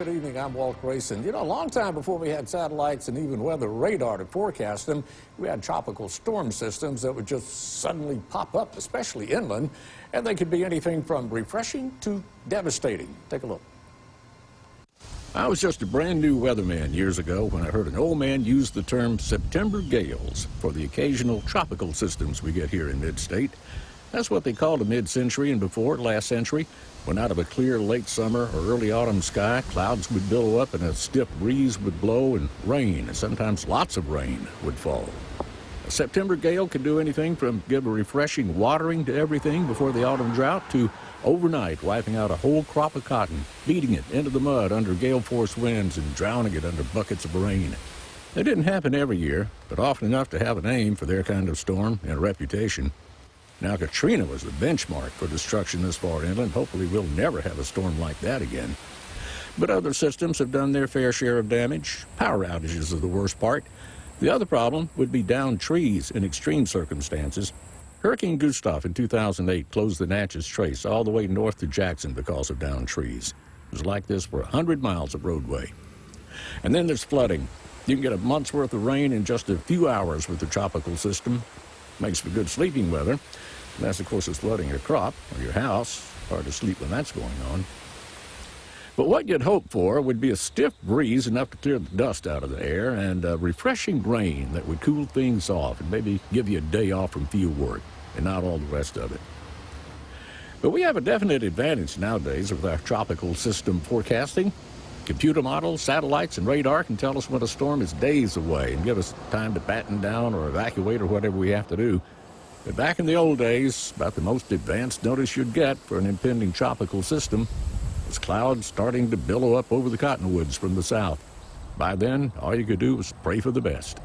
Good evening, I'm Walt Grayson. You know, a long time before we had satellites and even weather radar to forecast them, we had tropical storm systems that would just suddenly pop up, especially inland, and they could be anything from refreshing to devastating. Take a look. I was just a brand new weatherman years ago when I heard an old man use the term September gales for the occasional tropical systems we get here in mid-state. That's what they called a mid-century and before last century, when out of a clear late summer or early autumn sky, clouds would billow up and a stiff breeze would blow and rain, and sometimes lots of rain would fall. A September gale could do anything from give a refreshing watering to everything before the autumn drought to overnight wiping out a whole crop of cotton, beating it into the mud under gale-force winds and drowning it under buckets of rain. It didn't happen every year, but often enough to have a name for their kind of storm and a reputation. Now, Katrina was the benchmark for destruction this far inland. Hopefully, we'll never have a storm like that again. But other systems have done their fair share of damage. Power outages are the worst part. The other problem would be downed trees in extreme circumstances. Hurricane Gustav in 2008 closed the Natchez Trace all the way north to Jackson because of downed trees. It was like this for 100 miles of roadway. And then there's flooding. You can get a month's worth of rain in just a few hours with the tropical system. Makes for good sleeping weather. Unless, of course, it's flooding your crop or your house. Hard to sleep when that's going on. But what you'd hope for would be a stiff breeze enough to clear the dust out of the air and a refreshing rain that would cool things off and maybe give you a day off from field work and not all the rest of it. But we have a definite advantage nowadays with our tropical system forecasting. Computer models, satellites, and radar can tell us when a storm is days away and give us time to batten down or evacuate or whatever we have to do. But back in the old days, about the most advanced notice you'd get for an impending tropical system was clouds starting to billow up over the cottonwoods from the south. By then, all you could do was pray for the best.